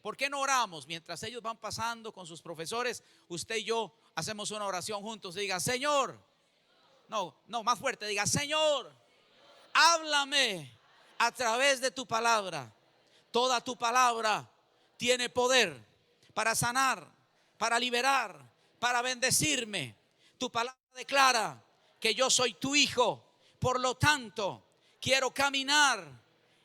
¿Por qué no oramos? Mientras ellos van pasando con sus profesores, usted y yo hacemos una oración juntos. Diga, Señor, no, más fuerte, diga, Señor, háblame a través de tu palabra. Toda tu palabra tiene poder para sanar, para liberar, para bendecirme. Tu palabra declara que yo soy tu hijo. Por lo tanto, quiero caminar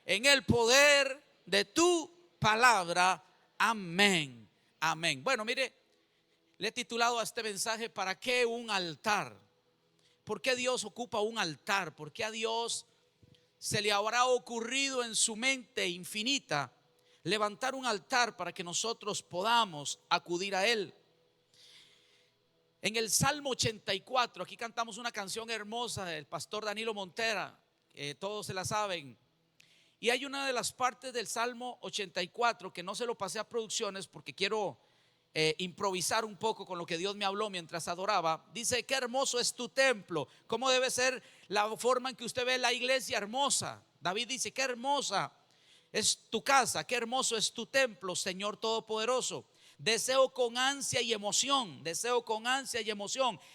en el poder de tu palabra. Amén, amén. Bueno, mire, le he titulado a este mensaje: ¿para qué un altar? ¿Por qué Dios ocupa un altar? ¿Por qué a Dios se le habrá ocurrido en su mente infinita levantar un altar para que nosotros podamos acudir a Él? En el Salmo 84, aquí cantamos una canción hermosa del pastor Danilo Montera, todos se la saben. Y hay una de las partes del Salmo 84 que no se lo pasé a producciones porque quiero improvisar un poco con lo que Dios me habló mientras adoraba. Dice: qué hermoso es tu templo. ¿Cómo debe ser la forma en que usted ve la iglesia? Hermosa. David dice: qué hermosa es tu casa, qué hermoso es tu templo, Señor Todopoderoso. Deseo con ansia y emoción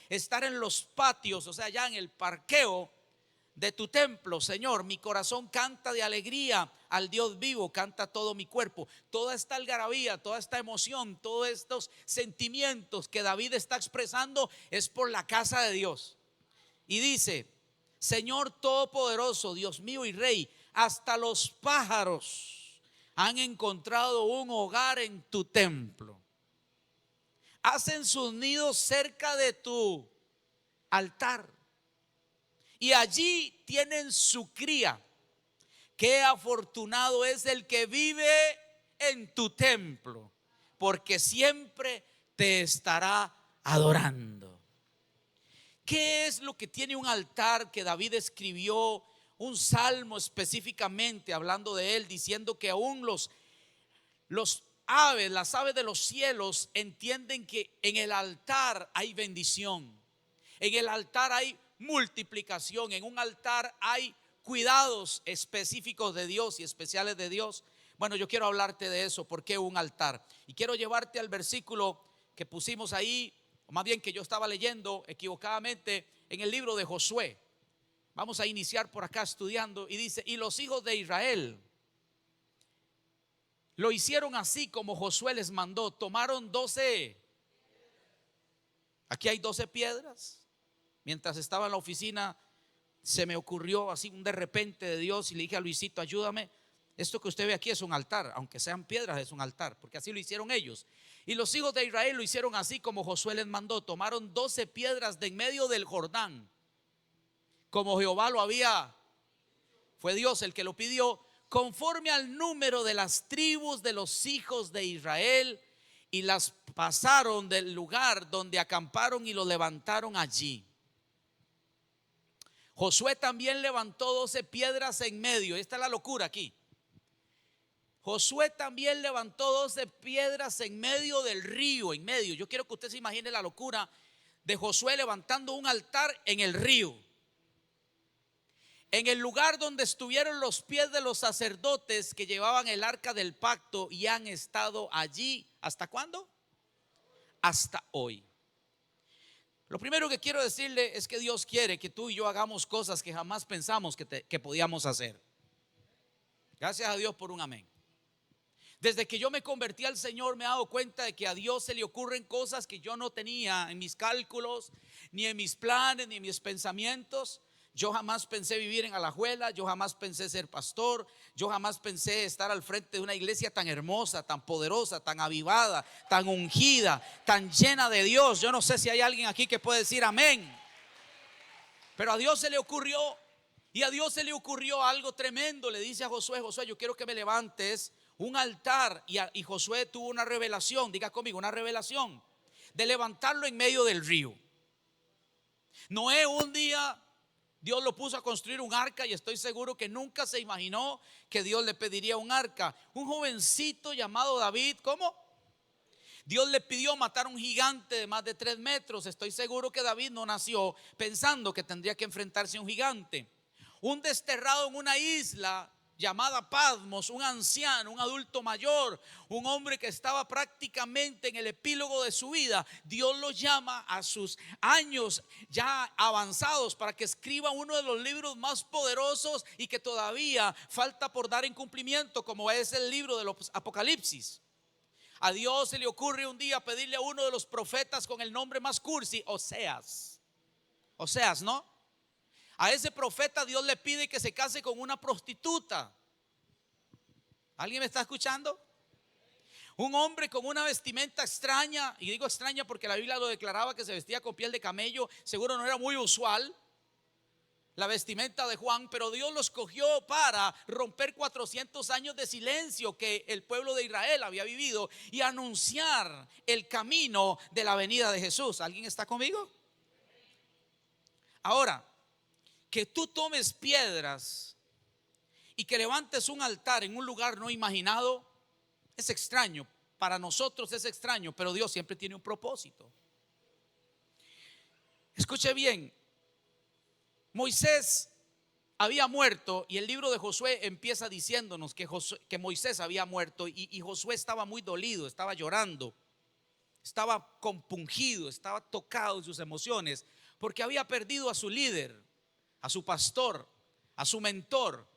estar en los patios, o sea, ya en el parqueo de tu templo, Señor. Mi corazón canta de alegría al Dios vivo, canta todo mi cuerpo. Toda esta algarabía, toda esta emoción, todos estos sentimientos que David está expresando es por la casa de Dios. Y dice: Señor Todopoderoso, Dios mío y Rey, hasta los pájaros han encontrado un hogar en tu templo. Hacen sus nidos cerca de tu altar y allí tienen su cría. Qué afortunado es el que vive en tu templo, porque siempre te estará adorando. ¿Qué es lo que tiene un altar que David escribió un salmo específicamente hablando de él, diciendo que aún las aves de los cielos entienden que en el altar hay bendición, en el altar hay multiplicación, en un altar hay cuidados específicos de Dios y especiales de Dios? Bueno, yo quiero hablarte de eso. ¿Por qué un altar? Y quiero llevarte al versículo que pusimos ahí, o más bien que yo estaba leyendo equivocadamente, en el libro de Josué. Vamos a iniciar por acá estudiando y dice: y los hijos de Israel lo hicieron así como Josué les mandó. Tomaron 12. Aquí hay 12 piedras. Mientras estaba en la oficina se me ocurrió así un de repente de Dios y le dije a Luisito: ayúdame, esto que usted ve aquí es un altar, aunque sean piedras es un altar, porque así lo hicieron ellos. Y los hijos de Israel lo hicieron así como Josué les mandó. Tomaron 12 piedras de en medio del Jordán, como Jehová lo había, fue Dios el que lo pidió, conforme al número de las tribus de los hijos de Israel, y las pasaron del lugar donde acamparon y lo levantaron allí. Josué también levantó 12 piedras en medio. Esta es la locura aquí. Josué también levantó 12 piedras en medio del río, en medio. Yo quiero que usted se imagine la locura de Josué levantando un altar en el río, en el lugar donde estuvieron los pies de los sacerdotes que llevaban el arca del pacto, y han estado allí. ¿Hasta cuándo? Hasta hoy. Lo primero que quiero decirle es que Dios quiere que tú y yo hagamos cosas que jamás pensamos que podíamos hacer. Gracias a Dios por un amén. Desde que yo me convertí al Señor me he dado cuenta de que a Dios se le ocurren cosas que yo no tenía en mis cálculos, ni en mis planes, ni en mis pensamientos. Yo jamás pensé vivir en Alajuela, yo jamás pensé ser pastor, yo jamás pensé estar al frente de una iglesia tan hermosa, tan poderosa, tan avivada, tan ungida, tan llena de Dios. Yo no sé si hay alguien aquí que puede decir amén. Pero a Dios se le ocurrió, y a Dios se le ocurrió algo tremendo. Le dice a Josué: Josué, yo quiero que me levantes un altar. Y Josué tuvo una revelación, diga conmigo, una revelación de levantarlo en medio del río. Noé un día, Dios lo puso a construir un arca, y estoy seguro que nunca se imaginó que Dios le pediría un arca. Un jovencito llamado David, ¿cómo? Dios le pidió matar a un gigante de más de 3 metros. Estoy seguro que David no nació pensando que tendría que enfrentarse a un gigante. Un desterrado en una isla llamada Patmos, un anciano, un adulto mayor, un hombre que estaba prácticamente en el epílogo de su vida, Dios lo llama a sus años ya avanzados para que escriba uno de los libros más poderosos y que todavía falta por dar en cumplimiento, como es el libro de los Apocalipsis. A Dios se le ocurre un día pedirle a uno de los profetas con el nombre más cursi, Oseas, ¿no? A ese profeta Dios le pide que se case con una prostituta. ¿Alguien me está escuchando? Un hombre con una vestimenta extraña, y digo extraña porque la Biblia lo declaraba que se vestía con piel de camello. Seguro no era muy usual la vestimenta de Juan, pero Dios lo escogió para romper 400 años de silencio que el pueblo de Israel había vivido y anunciar el camino de la venida de Jesús. ¿Alguien está conmigo? Ahora, que tú tomes piedras y que levantes un altar en un lugar no imaginado es extraño. Para nosotros es extraño, pero Dios siempre tiene un propósito. Escuche bien, Moisés había muerto y el libro de Josué empieza diciéndonos que Moisés había muerto y Josué estaba muy dolido, estaba llorando, estaba compungido, estaba tocado en sus emociones porque había perdido a su líder, a su pastor, a su mentor.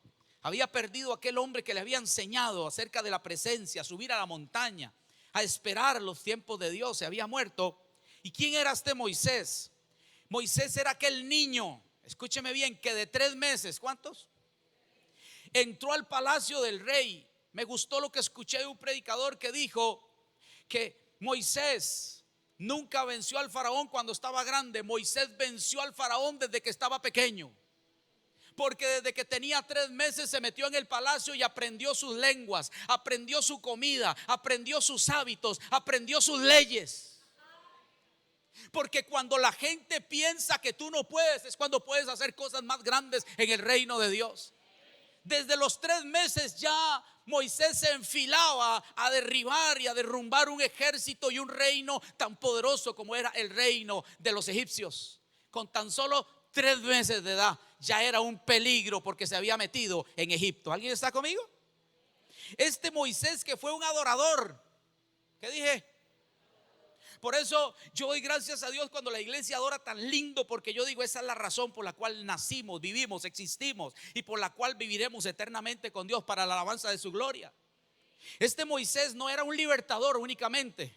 Había perdido a aquel hombre que le había enseñado acerca de la presencia, a subir a la montaña, a esperar los tiempos de Dios. Se había muerto. ¿Y quién era este Moisés? Moisés era aquel niño, escúcheme bien, que de 3 meses, ¿cuántos? Entró al palacio del rey. Me gustó lo que escuché de un predicador que dijo que Moisés nunca venció al faraón cuando estaba grande. Moisés venció al faraón desde que estaba pequeño. Porque desde que tenía 3 meses se metió en el palacio y aprendió sus lenguas, aprendió su comida, aprendió sus hábitos, aprendió sus leyes. Porque cuando la gente piensa que tú no puedes, es cuando puedes hacer cosas más grandes en el reino de Dios. Desde los 3 meses ya Moisés se enfilaba a derribar y a derrumbar un ejército y un reino tan poderoso como era el reino de los egipcios. Con tan solo 3 meses de edad ya era un peligro porque se había metido en Egipto. ¿Alguien está conmigo? Este Moisés que fue un adorador, ¿qué dije? Por eso yo doy gracias a Dios cuando la iglesia adora tan lindo, porque yo digo, esa es la razón por la cual nacimos, vivimos, existimos y por la cual viviremos eternamente con Dios para la alabanza de su gloria. Este Moisés no era un libertador únicamente.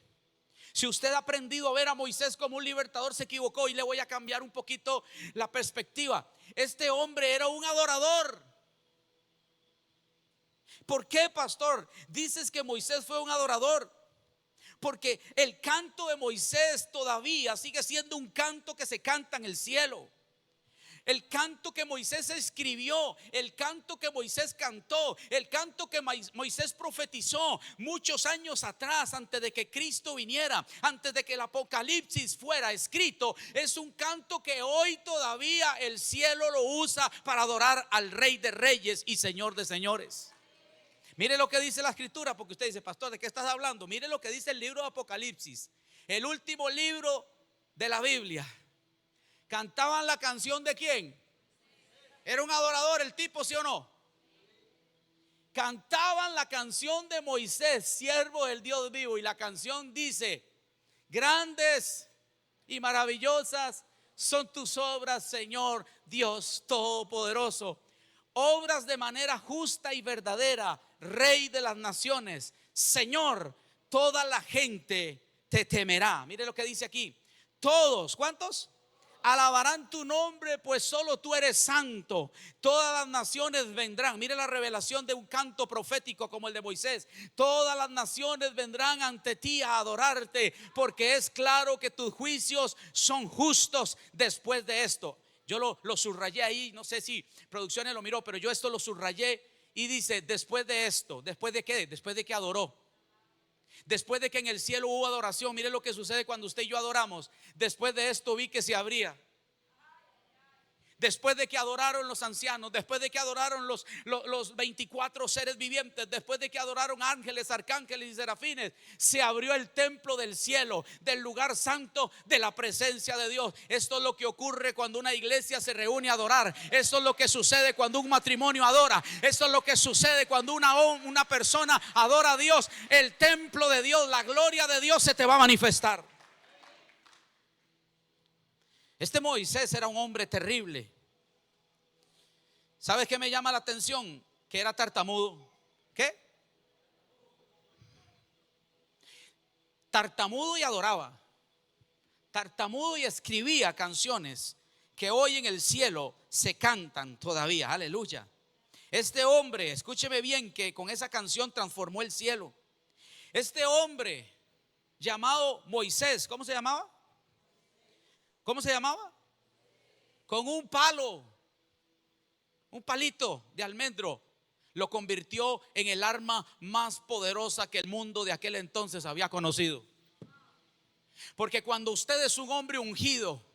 Si usted ha aprendido a ver a Moisés como un libertador, se equivocó, y le voy a cambiar un poquito la perspectiva. Este hombre era un adorador. ¿Por qué, pastor? Dices que Moisés fue un adorador. Porque el canto de Moisés todavía sigue siendo un canto que se canta en el cielo. El canto que Moisés escribió, el canto que Moisés cantó, el canto que Moisés profetizó muchos años atrás, antes de que Cristo viniera, antes de que el Apocalipsis fuera escrito, es un canto que hoy todavía el cielo lo usa para adorar al Rey de Reyes y Señor de Señores. Mire lo que dice la escritura, porque usted dice, pastor, ¿de qué estás hablando? Mire lo que dice el libro de Apocalipsis, el último libro de la Biblia. ¿Cantaban la canción de quién? ¿Era un adorador el tipo, sí o no? Cantaban la canción de Moisés, siervo del Dios vivo, y la canción dice: grandes y maravillosas son tus obras, Señor Dios Todopoderoso. Obras de manera justa y verdadera, Rey de las naciones. Señor, toda la gente te temerá. Mire lo que dice aquí. Todos, ¿cuántos? Alabarán tu nombre, pues solo tú eres santo. Todas las naciones vendrán. Mire la revelación de un canto profético como el de Moisés. Todas las naciones vendrán ante ti a adorarte, porque es claro que tus juicios son justos. Después de esto, yo lo subrayé ahí, no sé si producciones lo miró, pero yo esto lo subrayé y dice: después de esto. ¿Después de qué? Después de que adoró. Después de que en el cielo hubo adoración. Mire lo que sucede cuando usted y yo adoramos. Después de esto vi que se abría. Después de que adoraron los ancianos, después de que adoraron los 24 seres vivientes, después de que adoraron ángeles, arcángeles y serafines, se abrió el templo del cielo, del lugar santo, de la presencia de Dios. Esto es lo que ocurre cuando una iglesia se reúne a adorar. Esto es lo que sucede cuando un matrimonio adora. Esto es lo que sucede cuando una persona adora a Dios. El templo de Dios, la gloria de Dios se te va a manifestar. Este Moisés era un hombre terrible. ¿Sabes qué me llama la atención? Que era tartamudo. ¿Qué? Tartamudo y adoraba. Tartamudo y escribía canciones que hoy en el cielo se cantan todavía. Aleluya. Este hombre, escúcheme bien, que con esa canción transformó el cielo. Este hombre llamado Moisés, ¿cómo se llamaba? ¿Cómo se llamaba? Con un palo, un palito de almendro, lo convirtió en el arma más poderosa que el mundo de aquel entonces había conocido. Porque cuando usted es un hombre ungido,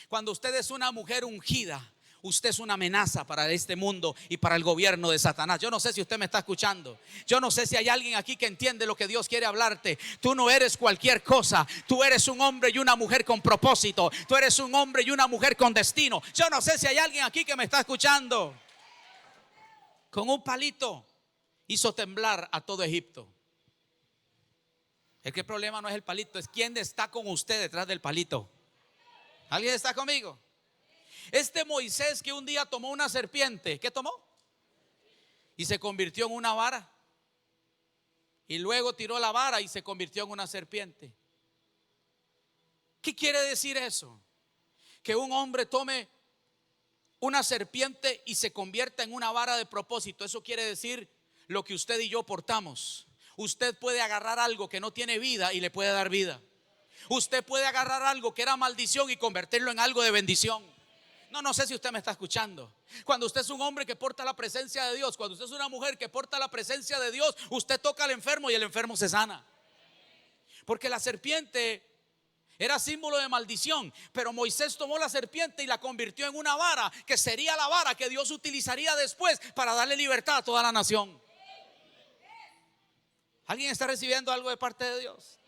cuando usted es una mujer ungida, usted es una amenaza para este mundo y para el gobierno de Satanás. Yo no sé si usted me está escuchando. Yo no sé si hay alguien aquí que entiende lo que Dios quiere hablarte. Tú no eres cualquier cosa. Tú eres un hombre y una mujer con propósito. Tú eres un hombre y una mujer con destino. Yo no sé si hay alguien aquí que me está escuchando. Con un palito hizo temblar a todo Egipto. Es que el problema no es el palito, es quién está con usted detrás del palito. ¿Alguien está conmigo? Este Moisés que un día tomó una serpiente, ¿qué tomó? Y se convirtió en una vara. Y luego tiró la vara y se convirtió en una serpiente. ¿Qué quiere decir eso? Que un hombre tome una serpiente y se convierta en una vara de propósito. Eso quiere decir lo que usted y yo portamos. Usted puede agarrar algo que no tiene vida y le puede dar vida. Usted puede agarrar algo que era maldición y convertirlo en algo de bendición. No sé si usted me está escuchando. Cuando usted es un hombre que porta la presencia de Dios, cuando usted es una mujer que porta la presencia de Dios, usted toca al enfermo y el enfermo se sana. Porque la serpiente era símbolo de maldición, pero Moisés tomó la serpiente y la convirtió en una vara, que sería la vara que Dios utilizaría después para darle libertad a toda la nación. ¿Alguien está recibiendo algo de parte de Dios?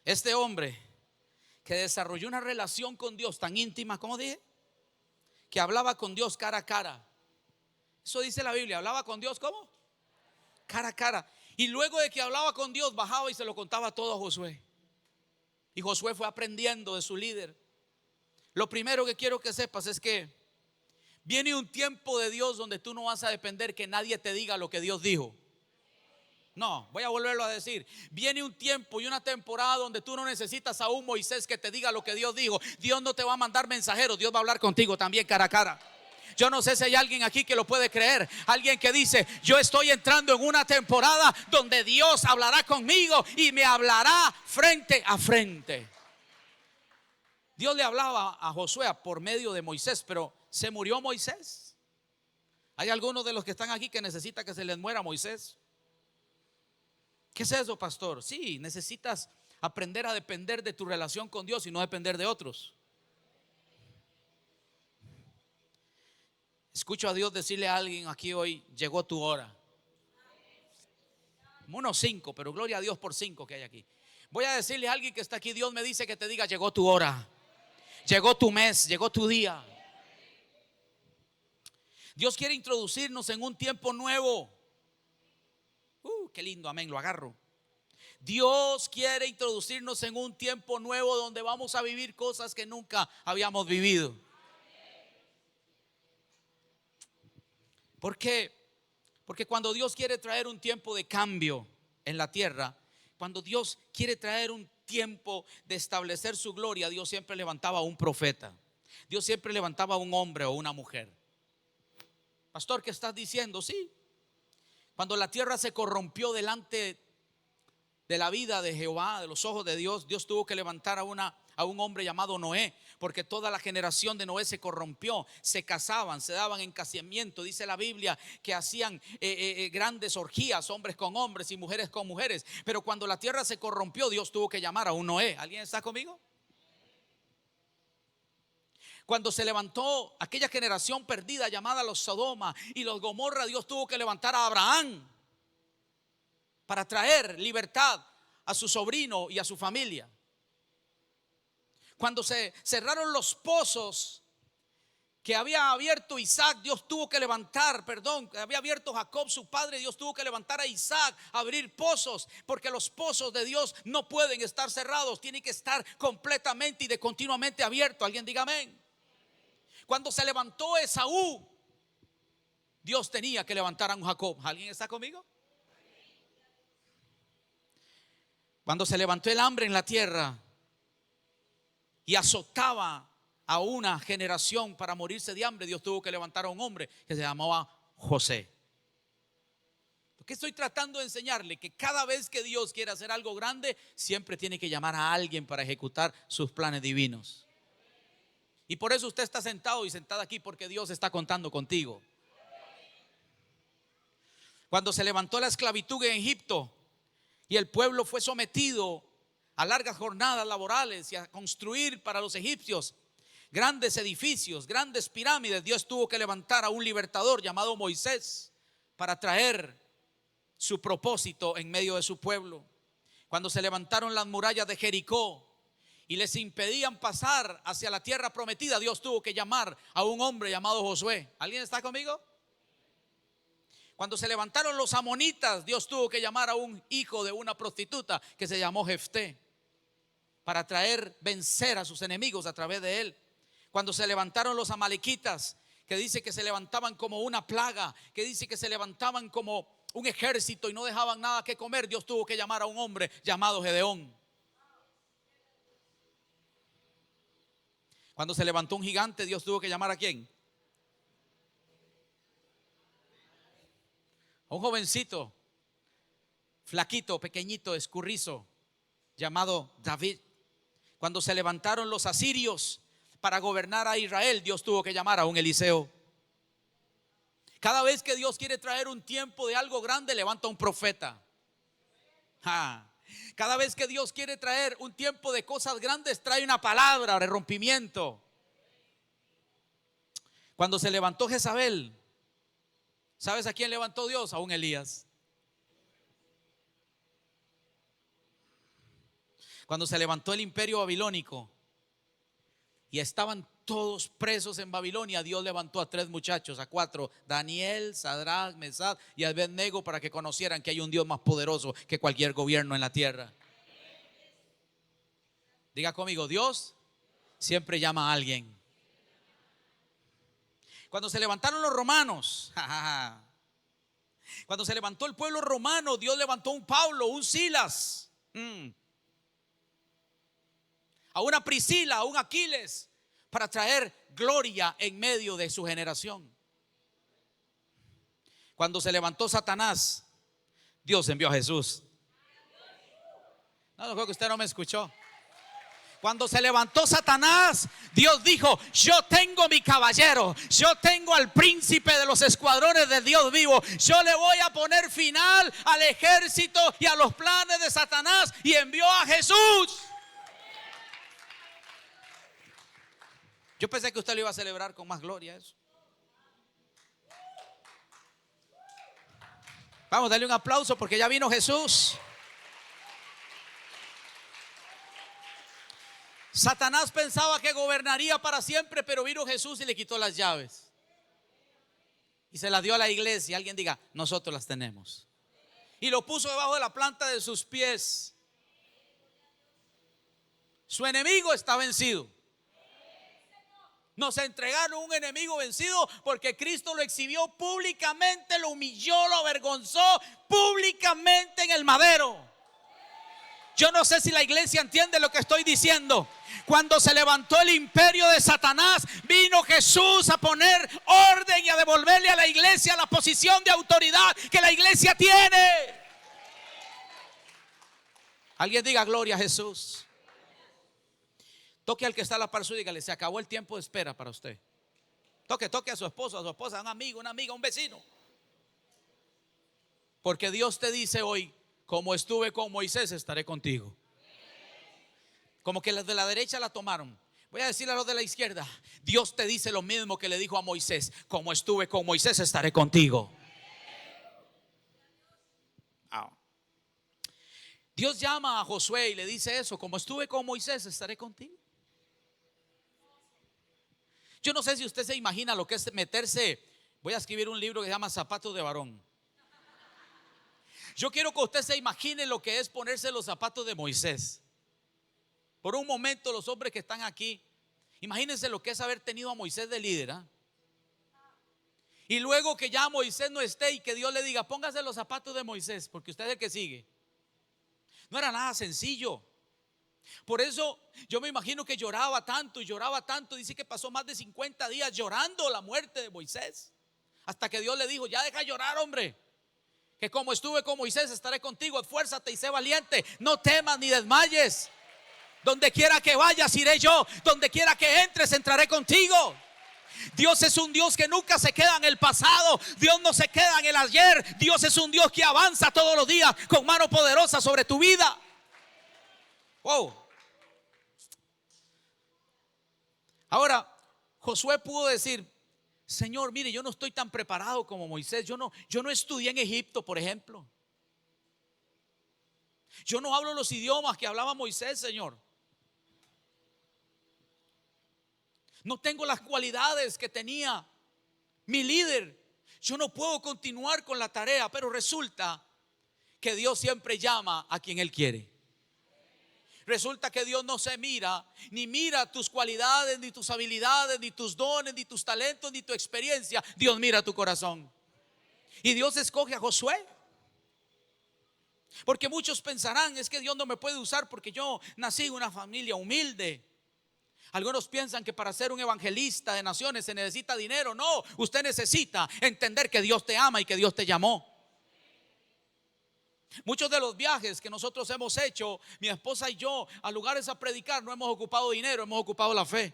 Este hombre que desarrolló una relación con Dios tan íntima, como dije, que hablaba con Dios cara a cara. Eso dice la Biblia, hablaba con Dios ¿cómo? Cara a cara. Y luego de que hablaba con Dios, bajaba y se lo contaba todo a Josué. Y Josué fue aprendiendo de su líder. Lo primero que quiero que sepas es que viene un tiempo de Dios donde tú no vas a depender que nadie te diga lo que Dios dijo. No, voy a volverlo a decir. Viene un tiempo y una temporada donde tú no necesitas a un Moisés que te diga lo que Dios dijo. Dios no te va a mandar mensajeros, Dios va a hablar contigo también cara a cara. Yo no sé si hay alguien aquí que lo puede creer. Alguien que dice, yo estoy entrando en una temporada donde Dios hablará conmigo y me hablará frente a frente. Dios le hablaba a Josué por medio de Moisés, pero ¿se murió Moisés? ¿Hay algunos de los que están aquí que necesita que se les muera Moisés? ¿Qué es eso, pastor? Sí, necesitas aprender a depender de tu relación con Dios y no depender de otros. Escucho a Dios decirle a alguien aquí hoy, llegó tu hora. Unos 5, pero gloria a Dios por 5 que hay aquí. Voy a decirle a alguien que está aquí, Dios me dice que te diga, llegó tu hora. Llegó tu mes, llegó tu día. Dios quiere introducirnos en un tiempo nuevo. Qué lindo, amén, lo agarro. Dios quiere introducirnos en un tiempo nuevo donde vamos a vivir cosas que nunca habíamos vivido. ¿Por qué? Porque cuando Dios quiere traer un tiempo de cambio en la tierra, cuando Dios quiere traer un tiempo de establecer su gloria, Dios siempre levantaba a un profeta. Dios siempre levantaba a un hombre o una mujer. Pastor, ¿qué estás diciendo? Sí. Cuando la tierra se corrompió delante de la vida de Jehová, de los ojos de Dios, Dios tuvo que levantar a un hombre llamado Noé, porque toda la generación de Noé se corrompió, se casaban, se daban en casamiento. Dice la Biblia que hacían grandes orgías, hombres con hombres y mujeres con mujeres. Pero cuando la tierra se corrompió, Dios tuvo que llamar a un Noé. ¿Alguien está conmigo? Cuando se levantó aquella generación perdida llamada los Sodoma y los Gomorra, Dios tuvo que levantar a Abraham para traer libertad a su sobrino y a su familia. Cuando se cerraron los pozos que había abierto Isaac, Dios tuvo que levantar, que había abierto Jacob su padre, Dios tuvo que levantar a Isaac, abrir pozos, porque los pozos de Dios no pueden estar cerrados, tienen que estar completamente y de continuamente abiertos. Alguien diga amén. Cuando se levantó Esaú, Dios tenía que levantar a un Jacob. ¿Alguien está conmigo? Cuando se levantó el hambre en la tierra y azotaba a una generación para morirse de hambre, Dios tuvo que levantar a un hombre que se llamaba José. Lo que estoy tratando de enseñarle, que cada vez que Dios quiere hacer algo grande, siempre tiene que llamar a alguien para ejecutar sus planes divinos. Y por eso usted está sentado y sentada aquí, porque Dios está contando contigo. Cuando se levantó la esclavitud en Egipto y el pueblo fue sometido a largas jornadas laborales y a construir para los egipcios grandes edificios, grandes pirámides, Dios tuvo que levantar a un libertador llamado Moisés para traer su propósito en medio de su pueblo. Cuando se levantaron las murallas de Jericó y les impedían pasar hacia la tierra prometida, Dios tuvo que llamar a un hombre llamado Josué. ¿Alguien está conmigo? Cuando se levantaron los amonitas, Dios tuvo que llamar a un hijo de una prostituta que se llamó Jefté para vencer a sus enemigos a través de él. Cuando se levantaron los amalequitas, que dice que se levantaban como una plaga, que dice que se levantaban como un ejército y no dejaban nada que comer, Dios tuvo que llamar a un hombre llamado Gedeón. Cuando se levantó un gigante, Dios tuvo que llamar ¿a quién? A un jovencito, flaquito, pequeñito, escurrizo, llamado David. Cuando se levantaron los asirios para gobernar a Israel, Dios tuvo que llamar a un Eliseo. Cada vez que Dios quiere traer un tiempo de algo grande, levanta un profeta. Cada vez que Dios quiere traer un tiempo de cosas grandes, trae una palabra de rompimiento. Cuando se levantó Jezabel, ¿sabes a quién levantó Dios? A un Elías. Cuando se levantó el imperio babilónico y estaban todos presos en Babilonia, Dios levantó a 3 muchachos, a 4, Daniel, Sadrach, Mesach y Abednego, para que conocieran que hay un Dios más poderoso que cualquier gobierno en la tierra. Diga conmigo, Dios siempre llama a alguien. Cuando se levantaron los romanos, cuando se levantó el pueblo romano, Dios levantó un Pablo, un Silas, a una Priscila, a un Aquiles, para traer gloria en medio de su generación. Cuando se levantó Satanás, Dios envió a Jesús. No, creo que usted no me escuchó. Cuando se levantó Satanás, Dios dijo: yo tengo mi caballero, yo tengo al príncipe de los escuadrones del Dios vivo, yo le voy a poner final al ejército y a los planes de Satanás, y envió a Jesús. Yo pensé que usted lo iba a celebrar con más gloria eso. Vamos, darle un aplauso porque ya vino Jesús. Satanás pensaba que gobernaría para siempre, pero vino Jesús y le quitó las llaves y se las dio a la iglesia. Alguien diga: nosotros las tenemos. Y lo puso debajo de la planta de sus pies. Su enemigo está vencido. Nos entregaron un enemigo vencido porque Cristo lo exhibió públicamente, lo humilló, lo avergonzó públicamente en el madero. Yo no sé si la iglesia entiende lo que estoy diciendo. Cuando se levantó el imperio de Satanás, vino Jesús a poner orden y a devolverle a la iglesia la posición de autoridad que la iglesia tiene. Alguien diga: gloria a Jesús. Toque al que está a la par suya y dígale: se acabó el tiempo de espera para usted. Toque a su esposo, a su esposa, a un amigo, una amiga, un vecino. Porque Dios te dice hoy: como estuve con Moisés, estaré contigo. Como que las de la derecha la tomaron. Voy a decirle a los de la izquierda, Dios te dice lo mismo que le dijo a Moisés: como estuve con Moisés, estaré contigo. Dios llama a Josué y le dice eso: como estuve con Moisés, estaré contigo. Yo no sé si usted se imagina lo que es meterse. Voy a escribir un libro que se llama Zapatos de Varón. Yo quiero que usted se imagine lo que es ponerse los zapatos de Moisés. Por un momento, los hombres que están aquí, imagínense lo que es haber tenido a Moisés de líder, ¿eh? Y luego que ya Moisés no esté y que Dios le diga: póngase los zapatos de Moisés, porque usted es el que sigue. No era nada sencillo. Por eso yo me imagino que lloraba tanto y lloraba tanto. Dice que pasó más de 50 días llorando la muerte de Moisés, hasta que Dios le dijo: ya deja llorar, hombre, que como estuve con Moisés, estaré contigo. Esfuérzate y sé valiente, no temas ni desmayes. Donde quiera que vayas, iré yo. Donde quiera que entres, entraré contigo. Dios es un Dios que nunca se queda en el pasado. Dios no se queda en el ayer. Dios es un Dios que avanza todos los días con mano poderosa sobre tu vida. Wow. Ahora, Josué pudo decir: Señor, mire, yo no estoy tan preparado como Moisés. Yo no estudié en Egipto, por ejemplo. Yo no hablo los idiomas que hablaba Moisés, Señor. No tengo las cualidades que tenía mi líder. Yo no puedo continuar con la tarea. Pero resulta que Dios siempre llama a quien Él quiere. Resulta que Dios no se mira, ni mira tus cualidades, ni tus habilidades, ni tus dones, ni tus talentos, ni tu experiencia. Dios mira tu corazón. Y Dios escoge a Josué. Porque muchos pensarán: es que Dios no me puede usar porque yo nací en una familia humilde. Algunos piensan que para ser un evangelista de naciones se necesita dinero. No, usted necesita entender que Dios te ama y que Dios te llamó. Muchos de los viajes que nosotros hemos hecho, mi esposa y yo, a lugares a predicar, no hemos ocupado dinero, hemos ocupado la fe.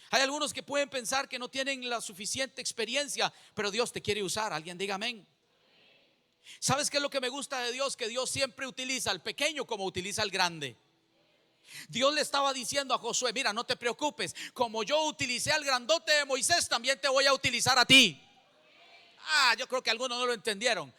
Hay algunos que pueden pensar que no tienen la suficiente experiencia, pero Dios te quiere usar. Alguien diga amén. ¿Sabes qué es lo que me gusta de Dios? Que Dios siempre utiliza al pequeño como utiliza al grande. Dios le estaba diciendo a Josué: mira, no te preocupes, como yo utilicé al grandote de Moisés, también te voy a utilizar a ti. Yo creo que algunos no lo entendieron.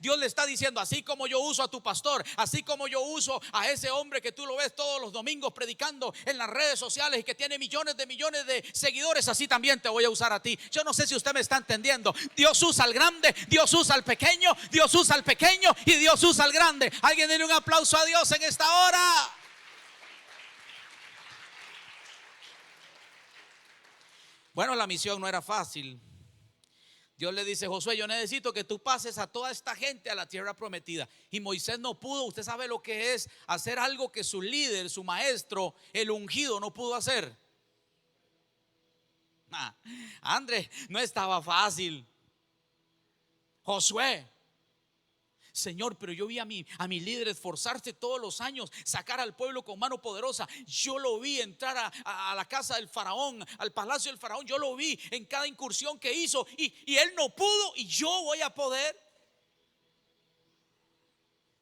Dios le está diciendo: así como yo uso a tu pastor, así como yo uso a ese hombre que tú lo ves todos los domingos predicando en las redes sociales y que tiene millones de seguidores, así también te voy a usar a ti. Yo no sé si usted me está entendiendo. Dios usa al grande, Dios usa al pequeño, Dios usa al pequeño y Dios usa al grande. Alguien denle un aplauso a Dios en esta hora. Bueno, la misión no era fácil. Dios le dice: Josué, yo necesito que tú pases a toda esta gente a la tierra prometida. Y Moisés no pudo. Usted sabe lo que es hacer algo que su líder, su maestro, el ungido, no pudo hacer. André, no estaba fácil. Josué: Señor, pero yo vi a mi líder esforzarse todos los años, sacar al pueblo con mano poderosa. Yo lo vi entrar a la casa del faraón, al palacio del faraón. Yo lo vi en cada incursión que hizo y él no pudo, y yo voy a poder.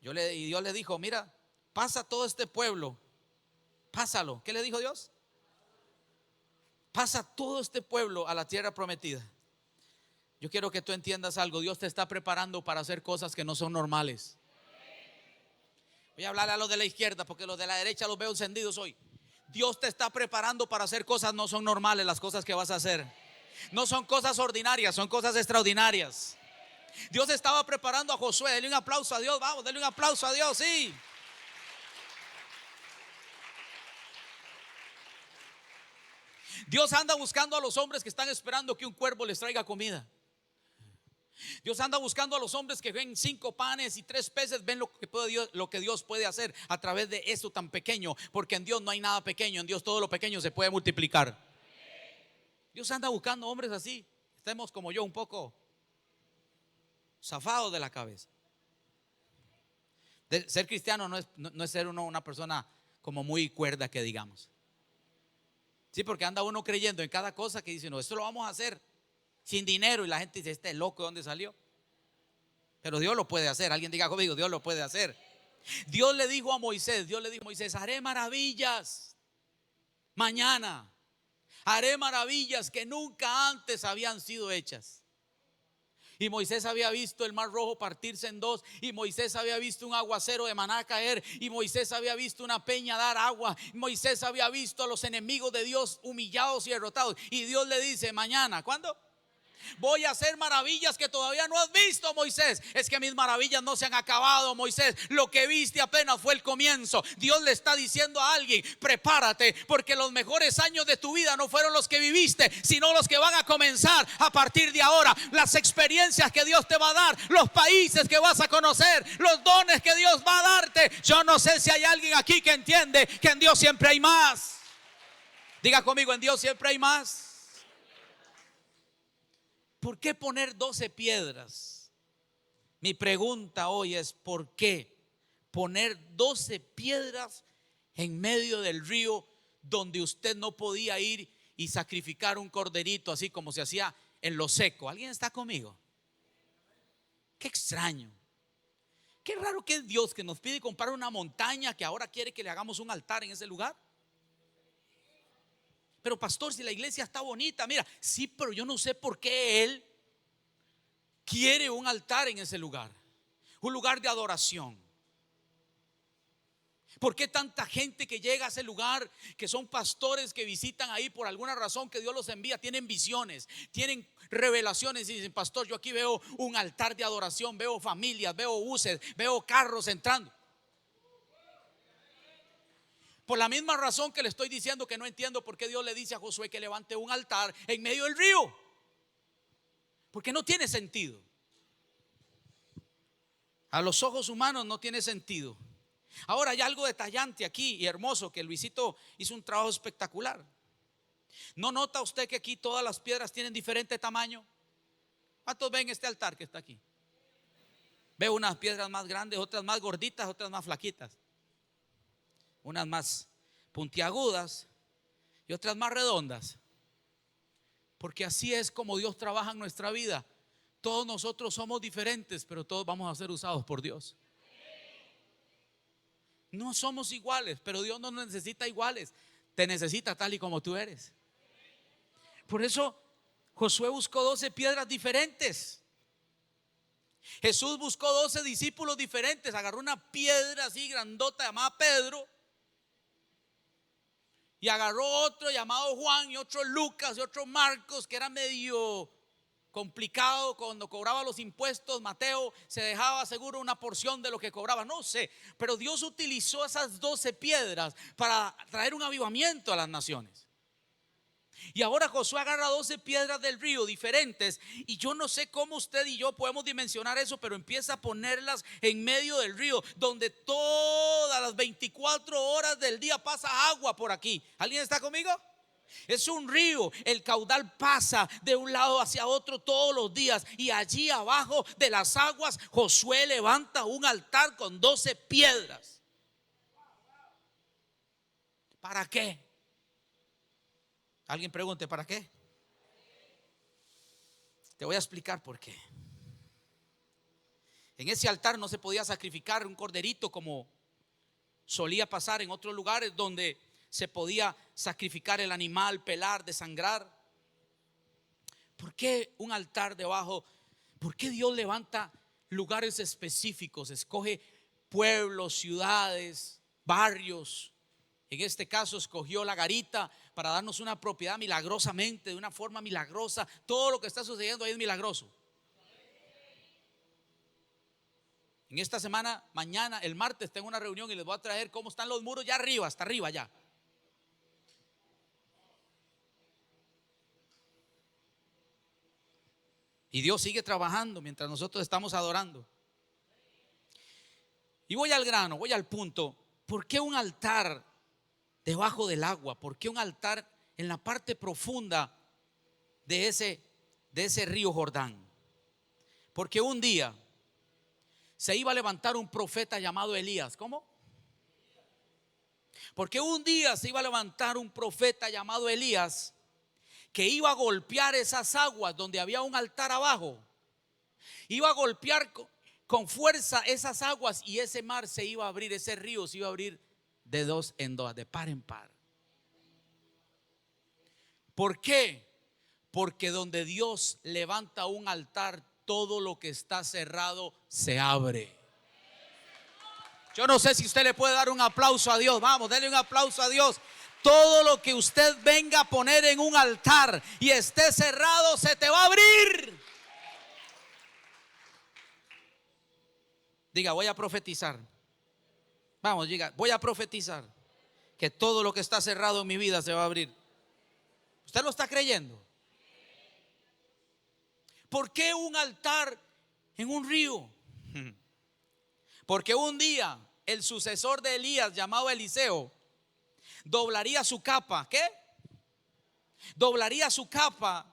Y Dios le dijo: mira, pasa todo este pueblo, pásalo. ¿Qué le dijo Dios? Pasa todo este pueblo a la tierra prometida. Yo quiero que tú entiendas algo. Dios te está preparando para hacer cosas que no son normales. Voy a hablarle a los de la izquierda, porque los de la derecha los veo encendidos hoy. Dios te está preparando para hacer cosas no son normales. Las cosas que vas a hacer no son cosas ordinarias, son cosas extraordinarias. Dios estaba preparando a Josué. Denle un aplauso a Dios. Vamos, denle un aplauso a Dios. Sí. Dios anda buscando a los hombres que están esperando que un cuervo les traiga comida. Dios anda buscando a los hombres que ven 5 panes y 3 peces, ven lo que Dios puede hacer a través de eso tan pequeño, porque en Dios no hay nada pequeño, en Dios todo lo pequeño se puede multiplicar. Dios anda buscando hombres así. Estemos como yo, un poco zafados de la cabeza. Ser cristiano no es ser una persona como muy cuerda, que digamos. Sí, porque anda uno creyendo en cada cosa que dice: no, esto lo vamos a hacer sin dinero, y la gente dice: este loco, ¿de dónde salió? Pero Dios lo puede hacer. Alguien diga conmigo: Dios lo puede hacer. Dios le dijo a Moisés, haré maravillas mañana. Haré maravillas que nunca antes habían sido hechas. Y Moisés había visto el mar rojo partirse en dos. Y Moisés había visto un aguacero de maná caer. Y Moisés había visto una peña dar agua. Moisés había visto a los enemigos de Dios humillados y derrotados. Y Dios le dice: mañana, ¿cuándo? Voy a hacer maravillas que todavía no has visto, Moisés. Es que mis maravillas no se han acabado, Moisés. Lo que viste apenas fue el comienzo. Dios le está diciendo a alguien: prepárate, porque los mejores años de tu vida no fueron los que viviste, sino los que van a comenzar a partir de ahora. Las experiencias que Dios te va a dar, los países que vas a conocer, los dones que Dios va a darte. Yo no sé si hay alguien aquí que entiende que en Dios siempre hay más. Diga conmigo: en Dios siempre hay más. ¿Por qué poner 12 piedras? Mi pregunta hoy es: ¿por qué poner 12 piedras en medio del río donde usted no podía ir y sacrificar un corderito así como se hacía en lo seco? ¿Alguien está conmigo? Qué extraño. Qué raro que es Dios, que nos pide comprar una montaña, que ahora quiere que le hagamos un altar en ese lugar. Pero pastor, si la iglesia está bonita, mira, sí, pero yo no sé por qué Él quiere un altar en ese lugar, un lugar de adoración. ¿Por qué tanta gente que llega a ese lugar, que son pastores que visitan ahí por alguna razón que Dios los envía, tienen visiones, tienen revelaciones y dicen: pastor, yo aquí veo un altar de adoración, veo familias, veo buses, veo carros entrando? Por la misma razón que le estoy diciendo que no entiendo por qué Dios le dice a Josué que levante un altar en medio del río. Porque no tiene sentido. A los ojos humanos no tiene sentido. Ahora hay algo detallante aquí y hermoso, que Luisito hizo un trabajo espectacular. ¿No nota usted que aquí todas las piedras tienen diferente tamaño? ¿Cuántos ven este altar que está aquí? Veo unas piedras más grandes, otras más gorditas, otras más flaquitas, unas más puntiagudas y otras más redondas. Porque así es como Dios trabaja en nuestra vida. Todos nosotros somos diferentes, pero todos vamos a ser usados por Dios. No somos iguales, pero Dios no nos necesita iguales. Te necesita tal y como tú eres. Por eso Josué buscó 12 piedras diferentes. Jesús buscó 12 discípulos diferentes. Agarró una piedra así grandota llamada Pedro, y agarró otro llamado Juan, y otro Lucas, y otro Marcos, que era medio complicado cuando cobraba los impuestos. Mateo se dejaba seguro una porción de lo que cobraba, no sé. Pero Dios utilizó esas 12 piedras para traer un avivamiento a las naciones. Y ahora Josué agarra 12 piedras del río diferentes, y yo no sé cómo usted y yo podemos dimensionar eso, pero empieza a ponerlas en medio del río, donde todas las 24 horas del día pasa agua por aquí. ¿Alguien está conmigo? Es un río, el caudal pasa de un lado hacia otro todos los días, y allí abajo de las aguas Josué levanta un altar con 12 piedras. ¿Para qué? Alguien pregunte: ¿para qué? Te voy a explicar por qué. En ese altar no se podía sacrificar un corderito como solía pasar en otros lugares, donde se podía sacrificar el animal, pelar, desangrar. ¿Por qué un altar debajo? ¿Por qué Dios levanta lugares específicos? Escoge pueblos, ciudades, barrios. En este caso escogió La Garita para darnos una propiedad milagrosamente, de una forma milagrosa. Todo lo que está sucediendo ahí es milagroso. En esta semana, mañana, el martes, tengo una reunión y les voy a traer cómo están los muros ya arriba, hasta arriba ya. Y Dios sigue trabajando mientras nosotros estamos adorando. Y voy al grano, voy al punto. ¿Por qué un altar debajo del agua? ¿Por qué un altar en la parte profunda de ese río Jordán? Porque un día se iba a levantar un profeta llamado Elías. ¿Cómo? Porque un día se iba a levantar un profeta llamado Elías, que iba a golpear esas aguas donde había un altar abajo. Iba a golpear con fuerza esas aguas y ese mar se iba a abrir, ese río se iba a abrir de dos en dos, de par en par. ¿Por qué? Porque donde Dios levanta un altar, todo lo que está cerrado se abre. Yo no sé si usted le puede dar un aplauso a Dios. Vamos, denle un aplauso a Dios. Todo lo que usted venga a poner en un altar y esté cerrado, se te va a abrir. Diga, voy a profetizar. Vamos, diga, voy a profetizar que todo lo que está cerrado en mi vida se va a abrir. ¿Usted lo está creyendo? ¿Por qué un altar en un río? Porque un día el sucesor de Elías, llamado Eliseo, doblaría su capa. ¿Qué? Doblaría su capa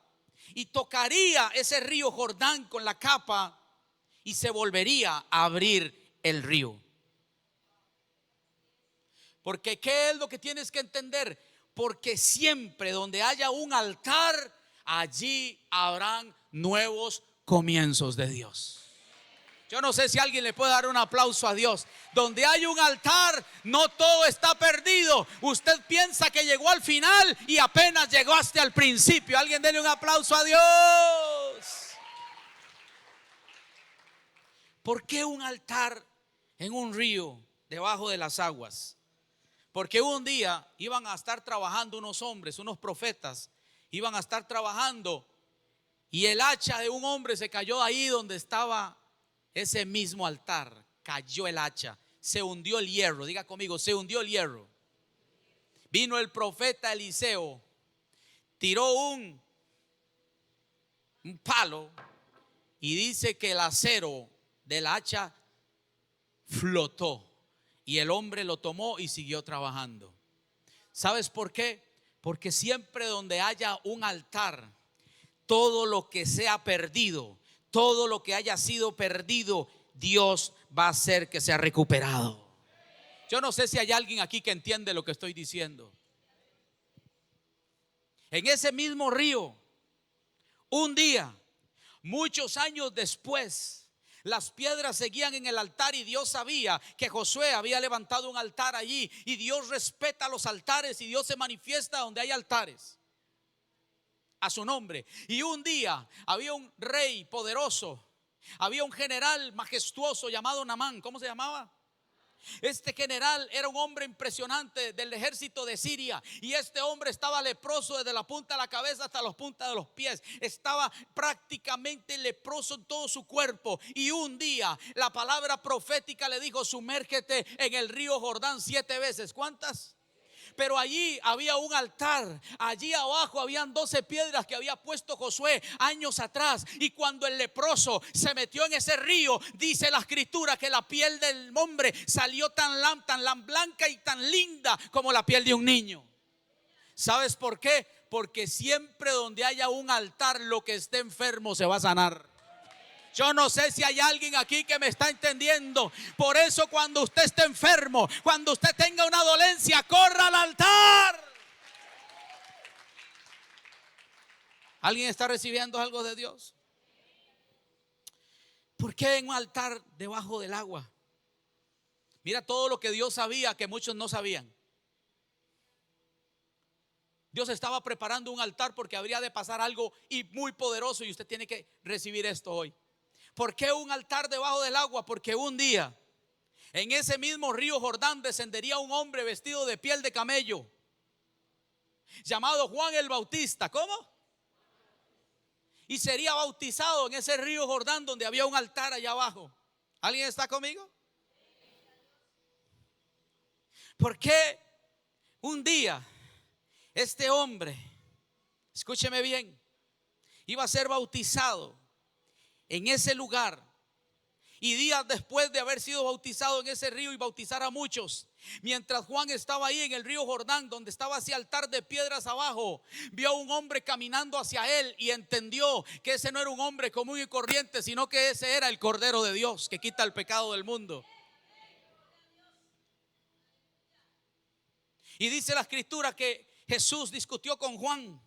y tocaría ese río Jordán con la capa y se volvería a abrir el río. Porque ¿qué es lo que tienes que entender? Porque siempre donde haya un altar, allí habrán nuevos comienzos de Dios. Yo no sé si alguien le puede dar un aplauso a Dios. Donde hay un altar, no todo está perdido. Usted piensa que llegó al final y apenas llegó hasta el principio. Alguien denle un aplauso a Dios. ¿Por qué un altar en un río debajo de las aguas? Porque un día iban a estar trabajando unos hombres, unos profetas, iban a estar trabajando y el hacha de un hombre se cayó ahí donde estaba ese mismo altar. Cayó el hacha, se hundió el hierro. Diga conmigo, se hundió el hierro. Vino el profeta Eliseo, tiró un palo y dice que el acero del hacha flotó. Y el hombre lo tomó y siguió trabajando. ¿Sabes por qué? Porque siempre donde haya un altar, todo lo que sea perdido, todo lo que haya sido perdido, Dios va a hacer que sea recuperado. Yo no sé si hay alguien aquí que entiende lo que estoy diciendo. En ese mismo río, un día, muchos años después, las piedras seguían en el altar y Dios sabía que Josué había levantado un altar allí. Y Dios respeta los altares y Dios se manifiesta donde hay altares a su nombre. Y un día había un rey poderoso, había un general majestuoso llamado Naamán. ¿Cómo se llamaba? Este general era un hombre impresionante del ejército de Siria. Y este hombre estaba leproso desde la punta de la cabeza hasta las puntas de los pies. Estaba prácticamente leproso en todo su cuerpo. Y un día la palabra profética le dijo: sumérgete en el río Jordán 7 veces. ¿Cuántas? Pero allí había un altar. Allí abajo habían 12 piedras que había puesto Josué años atrás. Y cuando el leproso se metió en ese río, dice la escritura que la piel del hombre salió tan blanca y tan linda como la piel de un niño. ¿Sabes por qué? Porque siempre donde haya un altar, lo que esté enfermo se va a sanar. Yo no sé si hay alguien aquí que me está entendiendo. Por eso cuando usted esté enfermo, cuando usted tenga una dolencia, corra al altar. ¿Alguien está recibiendo algo de Dios? ¿Por qué en un altar debajo del agua? Mira todo lo que Dios sabía que muchos no sabían. Dios estaba preparando un altar porque habría de pasar algo y muy poderoso, y usted tiene que recibir esto hoy. ¿Por qué un altar debajo del agua? Porque un día en ese mismo río Jordán descendería un hombre vestido de piel de camello, llamado Juan el Bautista. ¿Cómo? Y sería bautizado en ese río Jordán donde había un altar allá abajo. ¿Alguien está conmigo? ¿Por qué un día este hombre, escúcheme bien, iba a ser bautizado en ese lugar? Y días después de haber sido bautizado en ese río y bautizar a muchos, mientras Juan estaba ahí en el río Jordán, donde estaba ese altar de piedras abajo, vio a un hombre caminando hacia él y entendió que ese no era un hombre común y corriente, sino que ese era el Cordero de Dios que quita el pecado del mundo. Y dice la escritura que Jesús discutió con Juan.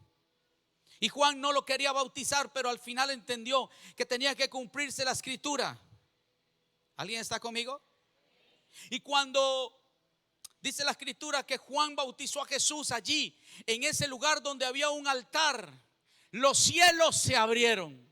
Y Juan no lo quería bautizar, pero al final entendió que tenía que cumplirse la escritura. ¿Alguien está conmigo? Y cuando dice la escritura que Juan bautizó a Jesús allí, en ese lugar donde había un altar, los cielos se abrieron.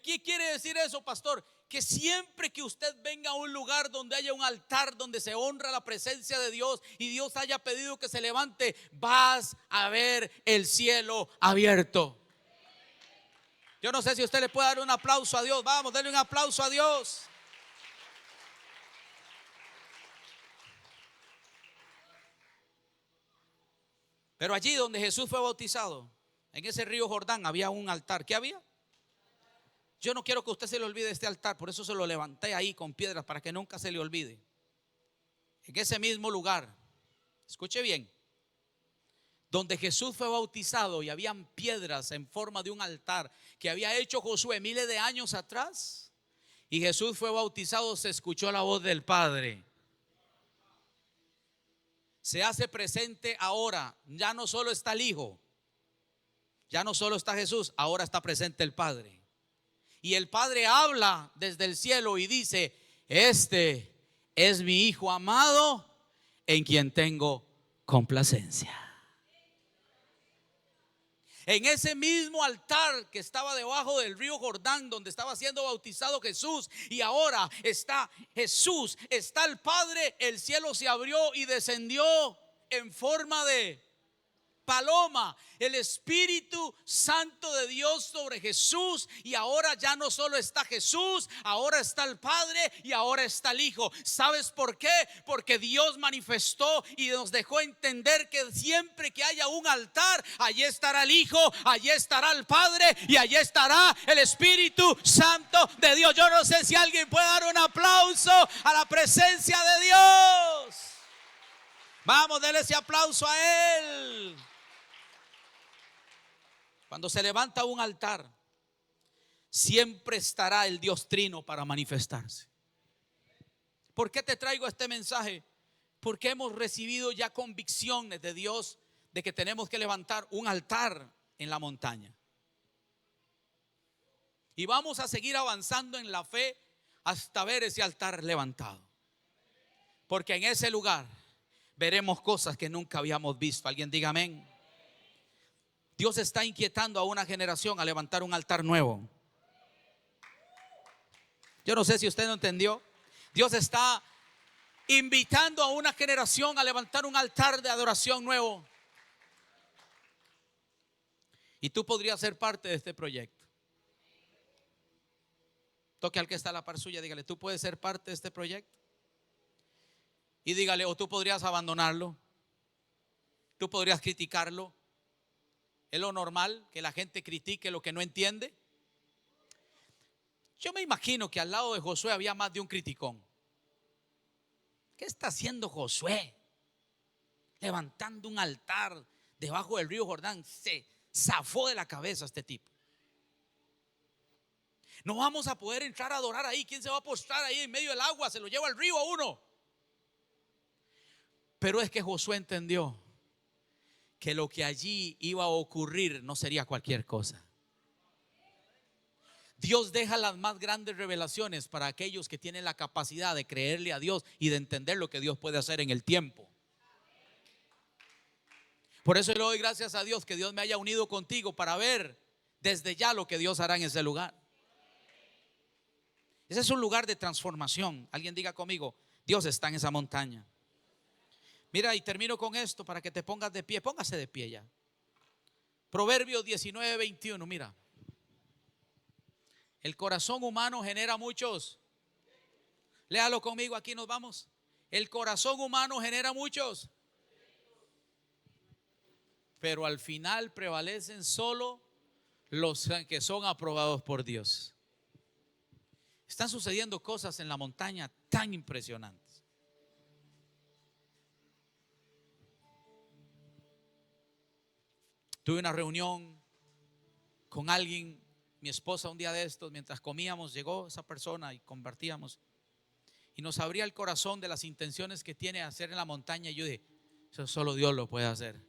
¿Qué quiere decir eso, pastor? Que siempre que usted venga a un lugar donde haya un altar, donde se honra la presencia de Dios y Dios haya pedido que se levante, vas a ver el cielo abierto. Yo no sé si usted le puede dar un aplauso a Dios. Vamos, denle un aplauso a Dios. Pero allí donde Jesús fue bautizado, en ese río Jordán, había un altar. ¿Qué había? Yo no quiero que usted se le olvide este altar, por eso se lo levanté ahí con piedras para que nunca se le olvide. En ese mismo lugar, escuche bien, donde Jesús fue bautizado y habían piedras en forma de un altar que había hecho Josué miles de años atrás, y Jesús fue bautizado, se escuchó la voz del Padre. Se hace presente ahora, ya no solo está el Hijo, ya no solo está Jesús, ahora está presente el Padre. Y el Padre habla desde el cielo y dice: este es mi Hijo amado, en quien tengo complacencia. En ese mismo altar que estaba debajo del río Jordán, donde estaba siendo bautizado Jesús, y ahora está Jesús, está el Padre, el cielo se abrió y descendió en forma de paloma, el Espíritu Santo de Dios sobre Jesús. Y ahora ya no solo está Jesús, ahora está el Padre y ahora está el Hijo. ¿Sabes por qué? Porque Dios manifestó y nos dejó entender que siempre que haya un altar, allí estará el Hijo, allí estará el Padre y allí estará el Espíritu Santo de Dios. Yo no sé si alguien puede dar un aplauso a la presencia de Dios. Vamos, denle ese aplauso a Él. Cuando se levanta un altar, siempre estará el Dios Trino para manifestarse. ¿Por qué te traigo este mensaje? Porque hemos recibido ya convicciones de Dios de que tenemos que levantar un altar en la montaña. Y vamos a seguir avanzando en la fe hasta ver ese altar levantado. Porque en ese lugar veremos cosas que nunca habíamos visto. Alguien diga amén. Dios está inquietando a una generación a levantar un altar nuevo. Yo no sé si usted no entendió. Dios está invitando a una generación a levantar un altar de adoración nuevo. Y tú podrías ser parte de este proyecto. Toque al que está a la par suya, dígale: tú puedes ser parte de este proyecto. Y dígale: o tú podrías abandonarlo, tú podrías criticarlo. ¿Es lo normal que la gente critique lo que no entiende? Yo me imagino que al lado de Josué había más de un criticón. ¿Qué está haciendo Josué? Levantando un altar debajo del río Jordán. Se zafó de la cabeza este tipo. No vamos a poder entrar a adorar ahí. ¿Quién se va a postrar ahí en medio del agua? Se lo lleva el río a uno. Pero es que Josué entendió que lo que allí iba a ocurrir no sería cualquier cosa. Dios deja las más grandes revelaciones para aquellos que tienen la capacidad de creerle a Dios y de entender lo que Dios puede hacer en el tiempo. Por eso le doy gracias a Dios que Dios me haya unido contigo para ver desde ya lo que Dios hará en ese lugar. Ese es un lugar de transformación. Alguien diga conmigo: Dios está en esa montaña. Mira, y termino con esto para que te pongas de pie. Póngase de pie ya. Proverbios 19:21. Mira, el corazón humano genera muchos. Léalo conmigo, aquí nos vamos. El corazón humano genera muchos, pero al final prevalecen solo los que son aprobados por Dios. Están sucediendo cosas en la montaña tan impresionantes. Tuve una reunión con alguien, mi esposa, un día de estos, mientras comíamos, llegó esa persona y compartíamos. Y nos abría el corazón de las intenciones que tiene hacer en la montaña. Y yo dije: eso solo Dios lo puede hacer.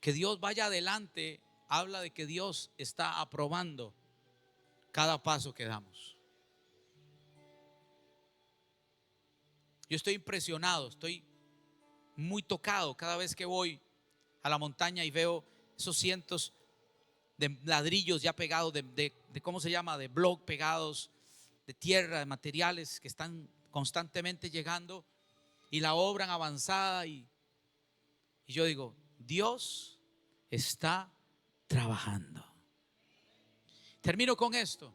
Que Dios vaya adelante habla de que Dios está aprobando cada paso que damos. Yo estoy impresionado, estoy muy tocado cada vez que voy a la montaña y veo esos cientos de ladrillos ya pegados, de ¿cómo se llama? De block pegados, de tierra, de materiales que están constantemente llegando, y la obra en avanzada, y yo digo, Dios está trabajando. Termino con esto.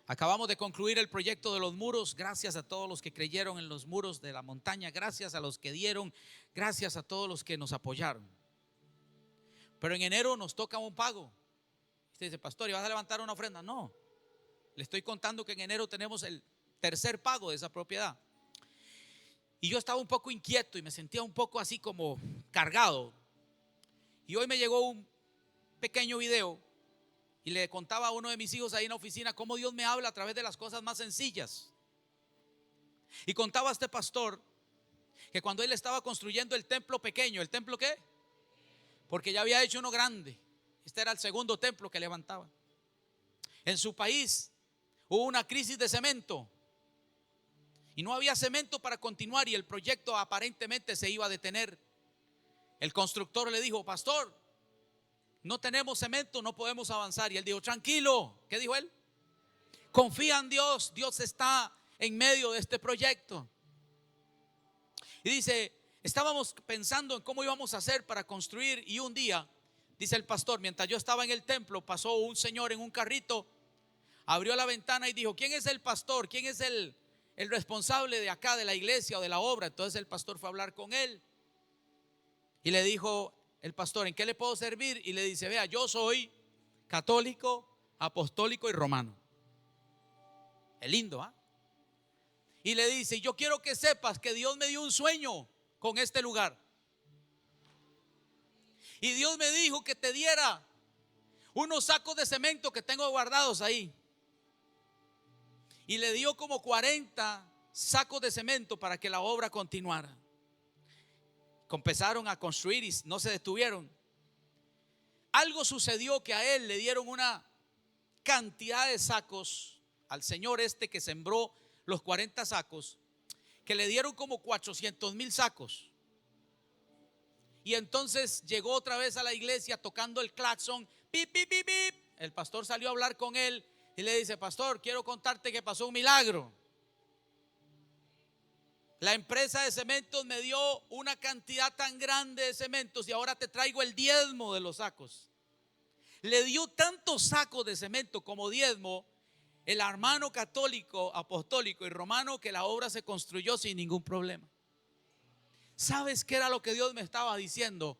Acabamos de concluir el proyecto de los muros. Gracias a todos los que creyeron en los muros de la montaña. Gracias a los que dieron. Gracias a todos los que nos apoyaron. Pero en enero nos toca un pago. Usted dice, pastor, ¿y vas a levantar una ofrenda? No. Le estoy contando que en enero tenemos el tercer pago de esa propiedad. Y yo estaba un poco inquieto y me sentía un poco así como cargado. Y hoy me llegó un pequeño video y le contaba a uno de mis hijos ahí en la oficina cómo Dios me habla a través de las cosas más sencillas. Y contaba a este pastor que cuando él estaba construyendo el templo pequeño, ¿el templo qué? Porque ya había hecho uno grande. Este era el segundo templo que levantaba. En su país hubo una crisis de cemento y no había cemento para continuar, y el proyecto aparentemente se iba a detener. El constructor le dijo, pastor, no tenemos cemento, no podemos avanzar. Y él dijo, tranquilo. ¿Qué dijo él? Confía en Dios, Dios está en medio de este proyecto. Y dice, estábamos pensando en cómo íbamos a hacer para construir, y un día, dice el pastor, mientras yo estaba en el templo, pasó un señor en un carrito, abrió la ventana y dijo, ¿quién es el pastor? ¿Quién es el responsable de acá, de la iglesia o de la obra? Entonces el pastor fue a hablar con él y le dijo el pastor, ¿en qué le puedo servir? Y le dice, vea, yo soy católico, apostólico y romano. Es lindo, ¿ah? Y le dice, yo quiero que sepas que Dios me dio un sueño con este lugar. Y Dios me dijo que te diera unos sacos de cemento que tengo guardados ahí. Y le dio como 40 sacos de cemento para que la obra continuara. Empezaron a construir y no se detuvieron. Algo sucedió que a él le dieron una cantidad de sacos, al señor este que sembró los 40 sacos, que le dieron como 400,000 sacos. Y entonces llegó otra vez a la iglesia tocando el claxon, pip, pip, pip, pip. El pastor salió a hablar con él y le dice, pastor, quiero contarte que pasó un milagro. La empresa de cementos me dio una cantidad tan grande de cementos y ahora te traigo el diezmo de los sacos. Le dio tantos sacos de cemento como diezmo el hermano católico, apostólico y romano, que la obra se construyó sin ningún problema. ¿Sabes qué era lo que Dios me estaba diciendo?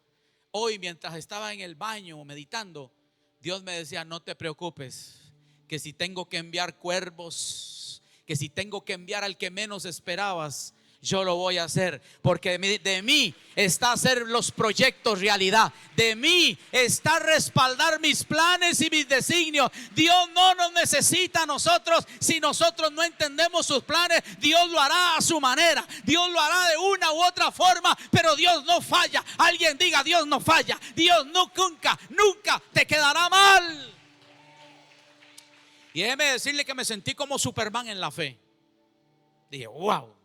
Hoy, mientras estaba en el baño meditando, Dios me decía, no te preocupes, que si tengo que enviar cuervos, que si tengo que enviar al que menos esperabas, yo lo voy a hacer, porque de mí está hacer los proyectos realidad. De mí está respaldar mis planes y mis designios. Dios no nos necesita a nosotros. Si nosotros no entendemos sus planes, Dios lo hará a su manera. Dios lo hará de una u otra forma, pero Dios no falla. Alguien diga, Dios no falla. Dios nunca te quedará mal. Y déjeme decirle que me sentí como Superman en la fe. Dije, wow.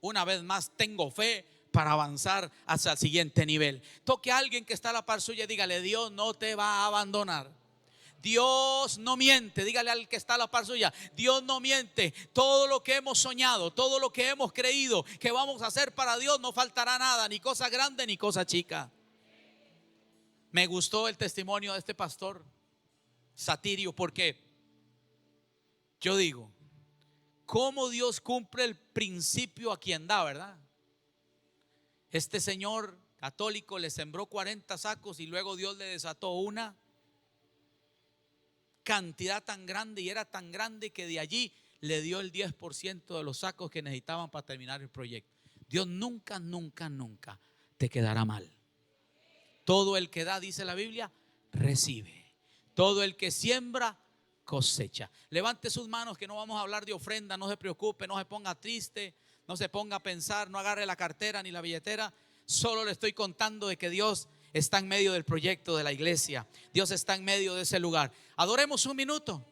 Una vez más tengo fe para avanzar hacia el siguiente nivel. Toque a alguien que está a la par suya y dígale, Dios no te va a abandonar. Dios no miente. Dígale al que está a la par suya, Dios no miente. Todo lo que hemos soñado, todo lo que hemos creído que vamos a hacer para Dios, no faltará nada, ni cosa grande ni cosa chica. Me gustó el testimonio de este pastor Satirio, porque yo digo, cómo Dios cumple el principio a quien da, ¿verdad? Este señor católico le sembró 40 sacos y luego Dios le desató una cantidad tan grande, y era tan grande que de allí le dio el 10% de los sacos que necesitaban para terminar el proyecto. Dios nunca te quedará mal. Todo el que da, dice la Biblia, recibe. Todo el que siembra, cosecha. Levante sus manos, que no vamos a hablar de ofrenda. No se preocupe, no se ponga triste, no se ponga a pensar, no agarre la cartera ni la billetera. Solo le estoy contando de que Dios está en medio del proyecto de la iglesia. Dios está en medio de ese lugar. Adoremos un minuto.